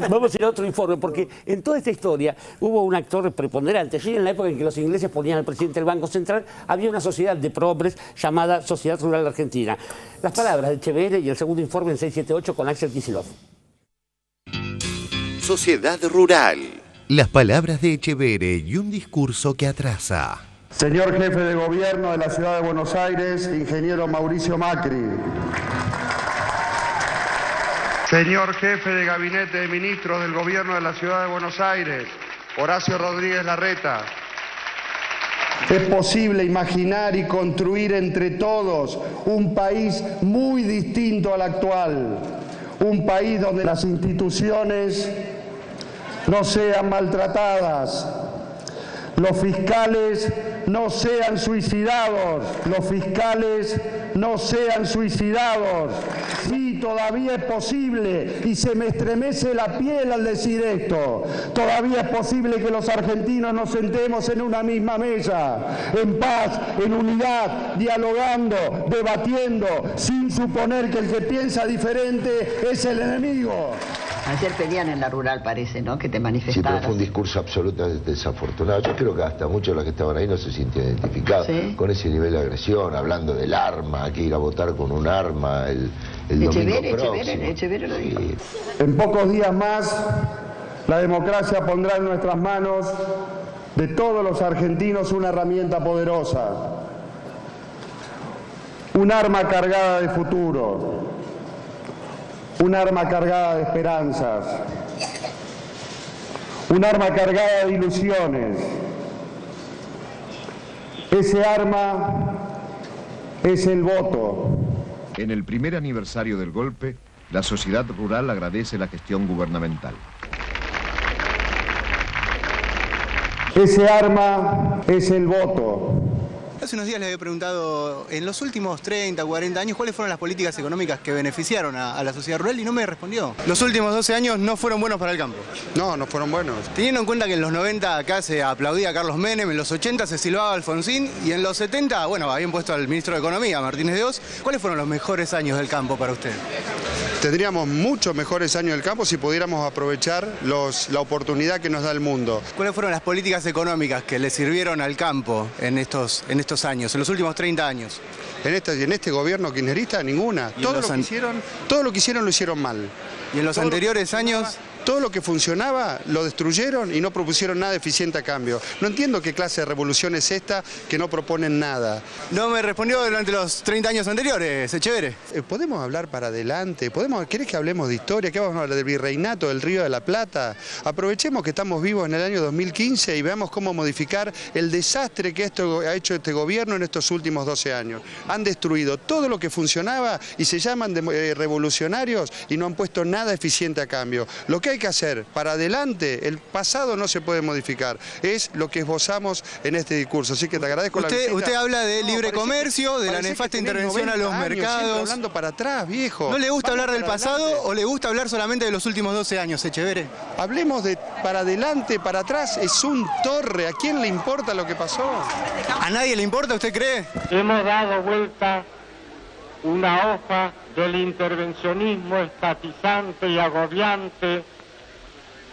Vamos a ir a otro informe, porque en toda esta historia hubo un actor preponderante. Allí, en la época en que los ingleses ponían al presidente del Banco Central, había una sociedad de probres llamada Sociedad Rural Argentina. Las palabras de Echeverre y el segundo informe en 678 con Axel Kicillof. Sociedad Rural. Las palabras de Echeverre y un discurso que atrasa. Señor jefe de gobierno de la ciudad de Buenos Aires, ingeniero Mauricio Macri. Señor jefe de gabinete de ministros del gobierno de la ciudad de Buenos Aires, Horacio Rodríguez Larreta. Es posible imaginar y construir entre todos un país muy distinto al actual. Un país donde las instituciones no sean maltratadas, los fiscales no sean suicidados, los fiscales no sean suicidados. Sí, todavía es posible, y se me estremece la piel al decir esto, todavía es posible que los argentinos nos sentemos en una misma mesa, en paz, en unidad, dialogando, debatiendo, sin suponer que el que piensa diferente es el enemigo. Ayer pedían en la rural, parece, ¿no?, que te Sí, manifestaras. pero fue un discurso absolutamente desafortunado. Yo creo que hasta muchos de los que estaban ahí no se sintieron identificados con ese nivel de agresión, hablando del arma, que ir a votar con un arma el domingo próximo. Echeverre lo dijo. En pocos días más, la democracia pondrá en nuestras manos de todos los argentinos una herramienta poderosa, un arma cargada de futuro, un arma cargada de esperanzas, un arma cargada de ilusiones. Ese arma es el voto. En el primer aniversario del golpe, la sociedad rural agradece la gestión gubernamental. Ese arma es el voto. Hace unos días les había preguntado, en los últimos 30, 40 años, ¿cuáles fueron las políticas económicas que beneficiaron a la sociedad rural? Y no me respondió. Los últimos 12 años no fueron buenos para el campo. No, no fueron buenos. Teniendo en cuenta que en los 90 acá se aplaudía a Carlos Menem, en los 80 se silbaba a Alfonsín, y en los 70, bueno, habían puesto al ministro de Economía, Martínez de Hoz. ¿Cuáles fueron los mejores años del campo para usted? Tendríamos muchos mejores años del campo si pudiéramos aprovechar la oportunidad que nos da el mundo. ¿Cuáles fueron las políticas económicas que le sirvieron al campo en estos años, en los últimos 30 años? En este gobierno kirchnerista, ninguna. Todo lo que hicieron lo hicieron mal. ¿Y en los anteriores años? Todo lo que funcionaba lo destruyeron y no propusieron nada eficiente a cambio. No entiendo qué clase de revolución es esta que no proponen nada. No me respondió durante los 30 años anteriores, Echeverre. ¿Podemos hablar para adelante? ¿Querés que hablemos de historia? ¿Qué vamos a hablar del virreinato del Río de la Plata? Aprovechemos que estamos vivos en el año 2015 y veamos cómo modificar el desastre que ha hecho este gobierno en estos últimos 12 años. Han destruido todo lo que funcionaba y se llaman revolucionarios y no han puesto nada eficiente a cambio. Lo que hay que hacer para adelante, el pasado no se puede modificar, es lo que esbozamos en este discurso. Así que te agradezco la visita. Usted habla de libre comercio, de la nefasta intervención a los mercados. Hablando para atrás, viejo. ¿No le gusta hablar del pasado o le gusta hablar solamente de los últimos 12 años, Echeverre? Hablemos de para adelante, para atrás, es un torre. ¿A quién le importa lo que pasó? ¿A nadie le importa, usted cree? Hemos dado vuelta una hoja del intervencionismo estatizante y agobiante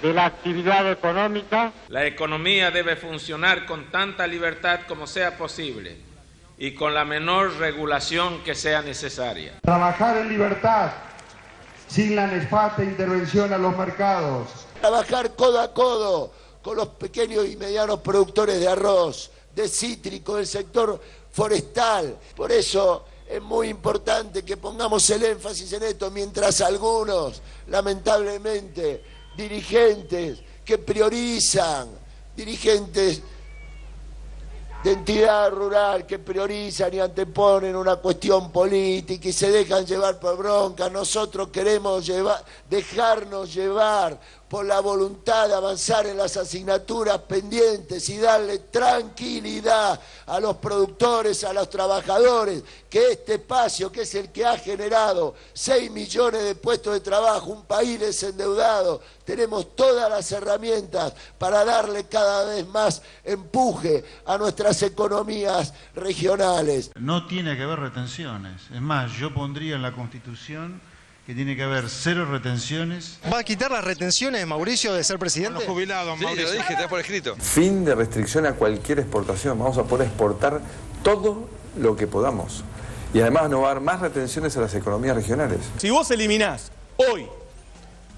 de la actividad económica. La economía debe funcionar con tanta libertad como sea posible y con la menor regulación que sea necesaria. Trabajar en libertad, sin la nefasta intervención a los mercados. Trabajar codo a codo con los pequeños y medianos productores de arroz, de cítrico, del sector forestal. Por eso es muy importante que pongamos el énfasis en esto, mientras algunos, lamentablemente, dirigentes que priorizan, dirigentes de entidad rural que priorizan y anteponen una cuestión política y se dejan llevar por bronca. Nosotros queremos dejarnos llevar por la voluntad de avanzar en las asignaturas pendientes y darle tranquilidad a los productores, a los trabajadores, que este espacio, que es el que ha generado 6 millones de puestos de trabajo, un país desendeudado, tenemos todas las herramientas para darle cada vez más empuje a nuestras economías regionales. No tiene que haber retenciones. Es más, yo pondría en la Constitución que tiene que haber 0 retenciones. ¿Va a quitar las retenciones, Mauricio, de ser presidente? Los jubilados, Mauricio. Sí, lo dije, está por escrito. Fin de restricción a cualquier exportación. Vamos a poder exportar todo lo que podamos. Y además no va a haber más retenciones a las economías regionales. Si vos eliminás hoy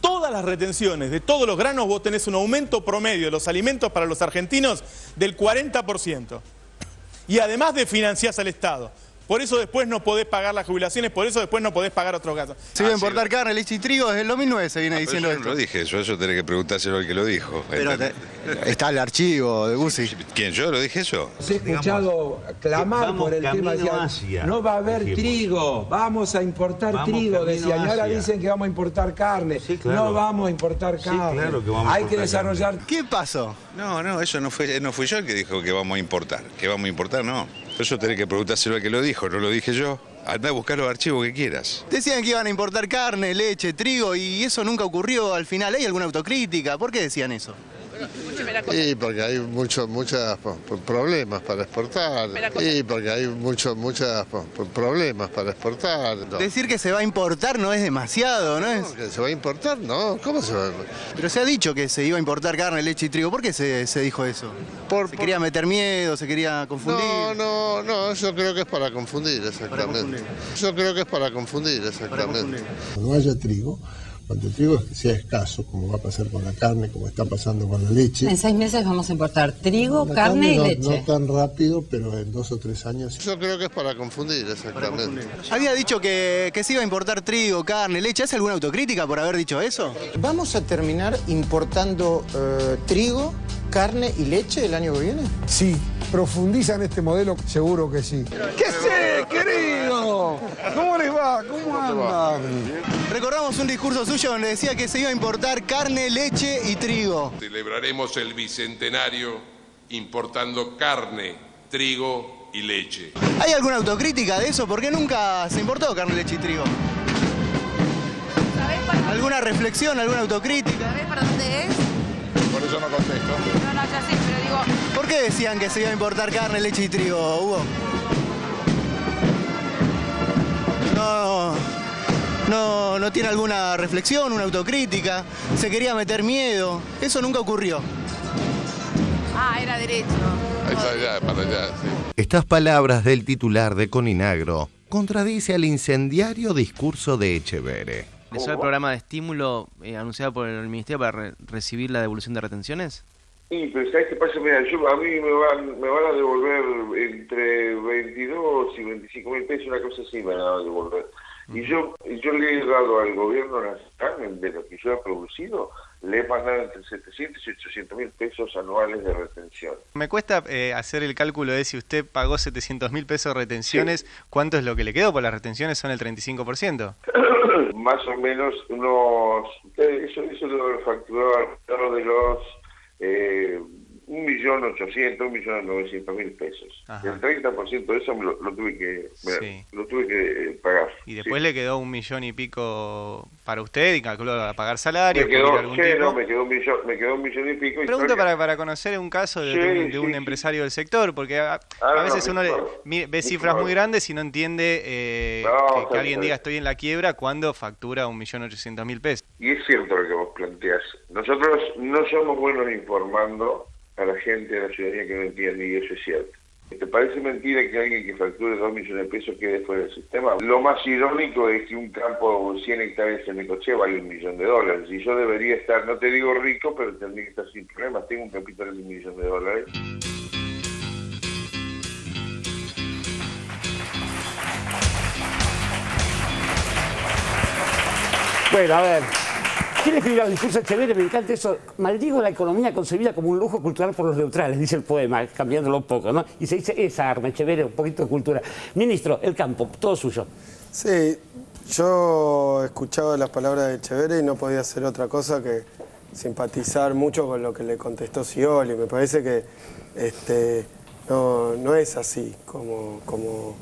todas las retenciones de todos los granos, vos tenés un aumento promedio de los alimentos para los argentinos del 40%. Y además financiás al Estado. Por eso después no podés pagar las jubilaciones, por eso después no podés pagar otros gastos. Se iba a importar carne, leche y trigo desde el 2009, se viene diciendo esto. Yo no lo dije eso tenés que preguntárselo al que lo dijo. Pero está el archivo de Bussi. ¿Quién, yo lo dije eso? Se ha escuchado clamar por el tema, decía, no va a haber trigo, vamos a importar trigo, decían, y ahora dicen que vamos a importar carne, no vamos a importar carne, hay que desarrollar... ¿Qué pasó? No, eso no fui yo el que dijo que vamos a importar, no. Eso tenés que preguntárselo al que lo dijo, no lo dije yo. Andá a buscar los archivos que quieras. Decían que iban a importar carne, leche, trigo y eso nunca ocurrió al final. ¿Hay alguna autocrítica? ¿Por qué decían eso? Y porque hay muchos problemas para exportar. Y porque hay muchos problemas para exportar. No. Decir que se va a importar no es demasiado, ¿no es? ¿Que se va a importar? No, ¿cómo se va a importar? Pero se ha dicho que se iba a importar carne, leche y trigo. ¿Por qué se dijo eso? ¿Se quería meter miedo? ¿Se quería confundir? No, yo creo que es para confundir, exactamente. Yo creo que es para confundir, exactamente. Cuando haya trigo, cuando el trigo sea escaso, como va a pasar con la carne, como está pasando con la leche. En 6 meses vamos a importar trigo, carne y leche. No tan rápido, pero en 2 o 3 años. Yo creo que es para confundir, exactamente. Había dicho que se iba a importar trigo, carne, leche. ¿Hace alguna autocrítica por haber dicho eso? ¿Vamos a terminar importando trigo, carne y leche el año que viene? Sí. ¿Profundizan este modelo? Seguro que sí. ¿Qué sé, querido? ¿Cómo les va? ¿Cómo andan? Recordamos un discurso suyo donde decía que se iba a importar carne, leche y trigo. Celebraremos el bicentenario importando carne, trigo y leche. ¿Hay alguna autocrítica de eso? ¿Por qué nunca se importó carne, leche y trigo? ¿Alguna reflexión, alguna autocrítica? ¿Sabés para dónde es? Por eso no contesto. No, ya sé, pero digo... ¿Por qué decían que se iba a importar carne, leche y trigo, Hugo? No tiene alguna reflexión, una autocrítica. Se quería meter miedo. Eso nunca ocurrió. Era derecho. Ahí está, ya, para allá, sí. Estas palabras del titular de Coninagro contradice al incendiario discurso de Etcheverry. ¿Empezó el programa de estímulo anunciado por el Ministerio para recibir la devolución de retenciones? Sí, pero ¿sabes qué pasa? Mira, a mí me van a devolver entre 22 y 25 mil pesos, una cosa así me van a devolver. Y yo le he dado al gobierno nacional, de lo que yo he producido, le he mandado entre 700 y 800 mil pesos anuales de retención. Me cuesta hacer el cálculo de si usted pagó 700 mil pesos de retenciones, sí. ¿Cuánto es lo que le quedó? Porque las retenciones son el 35%. Más o menos unos... Eso lo he facturado alrededor de los... 1.800.000, 1.900.000 pesos. Ajá. El 30% de eso lo tuve que pagar. Y después le quedó 1 millón y pico para usted y calculó a pagar salario. Me quedó 1 millón y pico. Pregunto para conocer un caso de un empresario del sector, porque a veces uno ve cifras muy grandes y no entiende que alguien diga estoy en la quiebra cuando factura 1.800.000 pesos. Y es cierto lo que vos planteás. Nosotros no somos buenos informando a la gente, a la ciudadanía que no entiende, y eso es cierto. ¿Te parece mentira que alguien que facture 2 millones de pesos quede fuera del sistema? Lo más irónico es que un campo de 100 hectáreas en Necochea vale $1 millón. Y yo debería estar, no te digo rico, pero tendría que estar sin problemas. Tengo un capital de $1 millón. Bueno, a ver. ¿Quién escribió el discurso de Etcheverry? Me encanta eso. Maldigo la economía concebida como un lujo cultural por los neutrales, dice el poema, cambiándolo un poco, ¿no? Y se dice esa arma, Etcheverry, un poquito de cultura. Ministro, el campo, todo suyo. Sí, yo escuchaba las palabras de Etcheverry y no podía hacer otra cosa que simpatizar mucho con lo que le contestó Scioli. Me parece que no es así como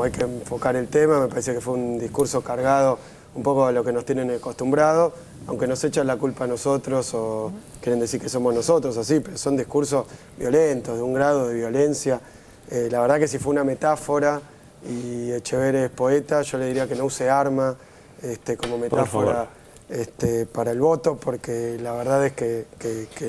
hay que enfocar el tema. Me parece que fue un discurso cargado un poco a lo que nos tienen acostumbrados, aunque nos echan la culpa a nosotros o quieren decir que somos nosotros, así, pero son discursos violentos, de un grado de violencia. La verdad que si fue una metáfora y Etcheverry es poeta, yo le diría que no use arma, como metáfora para el voto, porque la verdad es que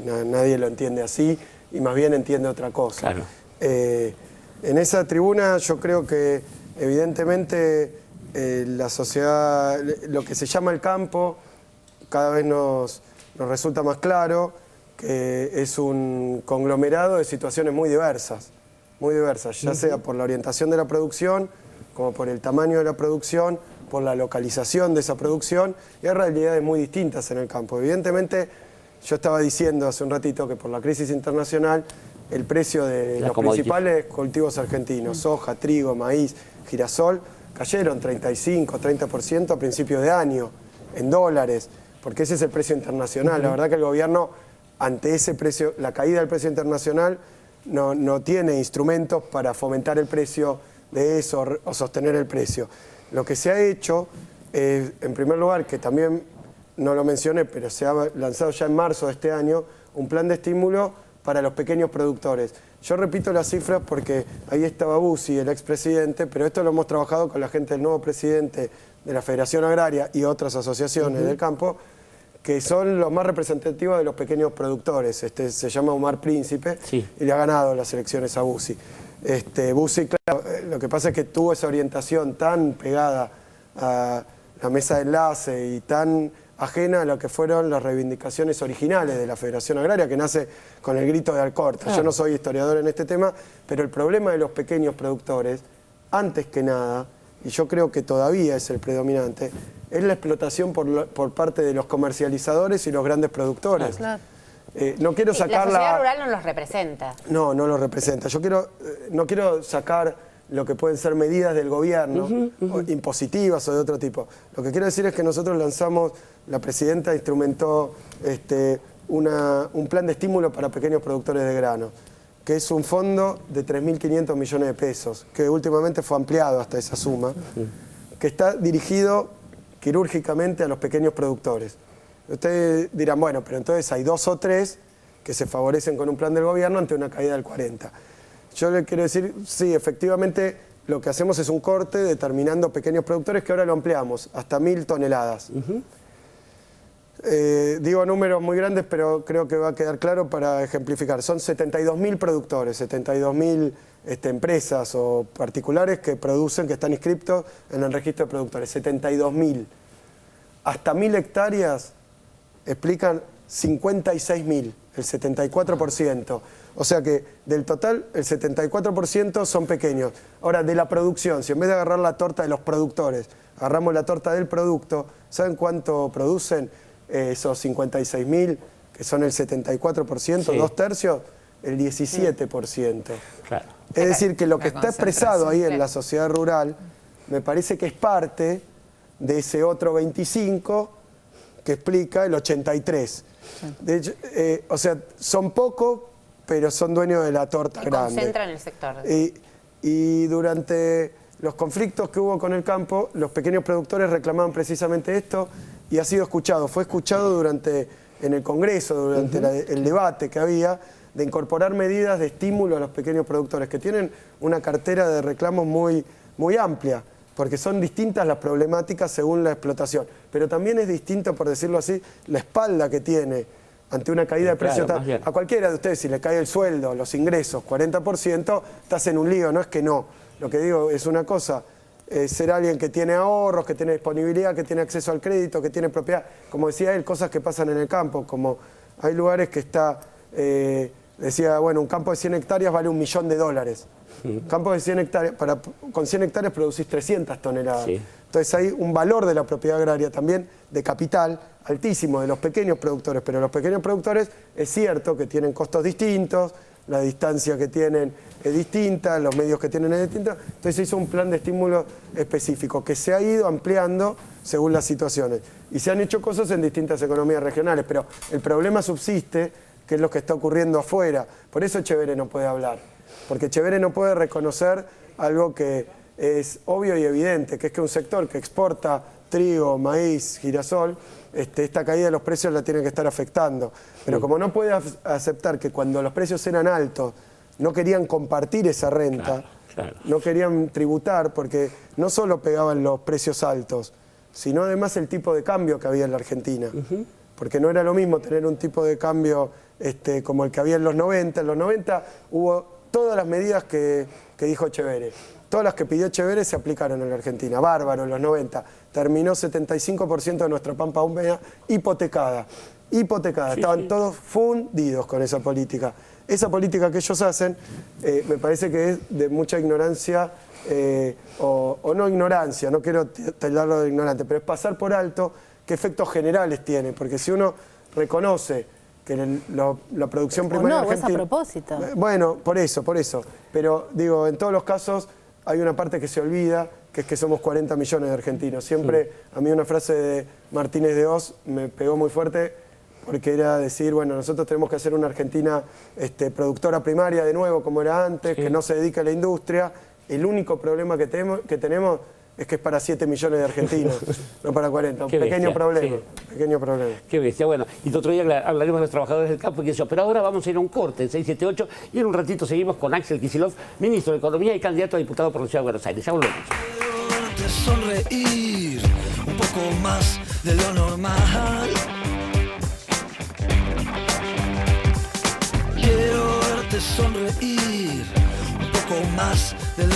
nadie lo entiende así y más bien entiende otra cosa. Claro. En esa tribuna yo creo que evidentemente la sociedad, lo que se llama el campo, cada vez nos resulta más claro que es un conglomerado de situaciones muy diversas, ya sea por la orientación de la producción, como por el tamaño de la producción, por la localización de esa producción, y hay realidades muy distintas en el campo. Evidentemente, yo estaba diciendo hace un ratito que por la crisis internacional, el precio de los principales cultivos argentinos, soja, trigo, maíz, girasol, cayeron 35, 30% a principios de año, en dólares, porque ese es el precio internacional. La verdad que el gobierno, ante ese precio, la caída del precio internacional, no tiene instrumentos para fomentar el precio de eso o sostener el precio. Lo que se ha hecho, en primer lugar, que también no lo mencioné, pero se ha lanzado ya en marzo de este año, un plan de estímulo para los pequeños productores. Yo repito las cifras porque ahí estaba Bussi, el expresidente, pero esto lo hemos trabajado con la gente del nuevo presidente de la Federación Agraria y otras asociaciones del campo, que son los más representativos de los pequeños productores. Se llama Omar Príncipe y le ha ganado las elecciones a Bussi. Bussi, claro, lo que pasa es que tuvo esa orientación tan pegada a la mesa de enlace y tan ajena a lo que fueron las reivindicaciones originales de la Federación Agraria, que nace con el grito de Alcorta. Yo no soy historiador en este tema, pero el problema de los pequeños productores, antes que nada, y yo creo que todavía es el predominante, es la explotación por parte de los comercializadores y los grandes productores. Claro. No quiero sacar la sociedad rural no los representa. No lo representa. Yo no quiero sacar lo que pueden ser medidas del gobierno, impositivas o de otro tipo. Lo que quiero decir es que nosotros lanzamos, la presidenta instrumentó un plan de estímulo para pequeños productores de grano, que es un fondo de 3.500 millones de pesos, que últimamente fue ampliado hasta esa suma, que está dirigido quirúrgicamente a los pequeños productores. Ustedes dirán, bueno, pero entonces hay 2 o 3 que se favorecen con un plan del gobierno ante una caída del 40%. Yo le quiero decir, sí, efectivamente lo que hacemos es un corte determinando pequeños productores que ahora lo ampliamos hasta 1.000 toneladas. Digo números muy grandes, pero creo que va a quedar claro para ejemplificar. Son 72.000 productores, 72.000 empresas o particulares que producen, que están inscriptos en el registro de productores. 72.000. Hasta 1.000 hectáreas explican 56.000, el 74%. O sea que del total, el 74% son pequeños. Ahora, de la producción, si en vez de agarrar la torta de los productores, agarramos la torta del producto, ¿saben cuánto producen esos 56.000, que son el 74%, 2/3? El 17%. Claro. Es decir, que lo que está expresado ahí en la sociedad rural, me parece que es parte de ese otro 25% que explica el 83%. De hecho, o sea, son pocos, pero son dueños de la torta grande. Concentran el sector. Y durante los conflictos que hubo con el campo, los pequeños productores reclamaban precisamente esto y ha sido escuchado. Fue escuchado en el Congreso, durante el debate que había, de incorporar medidas de estímulo a los pequeños productores, que tienen una cartera de reclamos muy amplia, porque son distintas las problemáticas según la explotación. Pero también es distinto, por decirlo así, la espalda que tiene ante una caída de precios. A cualquiera de ustedes, si le cae el sueldo, los ingresos, 40%, estás en un lío, no es que no. Lo que digo es una cosa, ser alguien que tiene ahorros, que tiene disponibilidad, que tiene acceso al crédito, que tiene propiedad. Como decía él, cosas que pasan en el campo, como hay lugares que está, decía, bueno, un campo de 100 hectáreas vale $1 millón. Campo de 100 hectáreas, con 100 hectáreas producís 300 toneladas. Entonces hay un valor de la propiedad agraria también, de capital, altísimo de los pequeños productores, pero los pequeños productores es cierto que tienen costos distintos, la distancia que tienen es distinta, los medios que tienen es distinta, entonces se hizo un plan de estímulo específico que se ha ido ampliando según las situaciones y se han hecho cosas en distintas economías regionales, pero el problema subsiste, que es lo que está ocurriendo afuera. Por eso Etcheverry no puede hablar, porque Etcheverry no puede reconocer algo que es obvio y evidente, que es que un sector que exporta trigo, maíz, girasol, esta caída de los precios la tiene que estar afectando. Pero como no puede aceptar que cuando los precios eran altos no querían compartir esa renta, no querían tributar, porque no solo pegaban los precios altos, sino además el tipo de cambio que había en la Argentina. Porque no era lo mismo tener un tipo de cambio como el que había en los 90. En los 90 hubo todas las medidas que dijo Echeverre. Todas las que pidió Echeverre se aplicaron en la Argentina. Bárbaro, en los 90. Terminó 75% de nuestra pampa húmeda hipotecada. Hipotecada. Estaban todos fundidos con esa política. Esa política que ellos hacen me parece que es de mucha ignorancia, o no ignorancia, no quiero tildarlo de ignorante, pero es pasar por alto qué efectos generales tiene. Porque si uno reconoce que la producción primaria argentina... es a propósito. Bueno, por eso. Pero digo, en todos los casos hay una parte que se olvida, que es que somos 40 millones de argentinos. Siempre a mí una frase de Martínez de Oz me pegó muy fuerte, porque era decir, bueno, nosotros tenemos que hacer una Argentina productora primaria de nuevo, como era antes, que no se dedique a la industria. El único problema que tenemos es que es para 7 millones de argentinos, no para 40. Un pequeño problema. Qué bestia. Bueno, y el otro día hablaremos de los trabajadores del campo y eso. Pero ahora vamos a ir a un corte en 678 y en un ratito seguimos con Axel Kicillof, ministro de Economía y candidato a diputado por la Ciudad de Buenos Aires. Ya volvemos. Sonreír un poco más de lo normal. Quiero verte sonreír un poco más de lo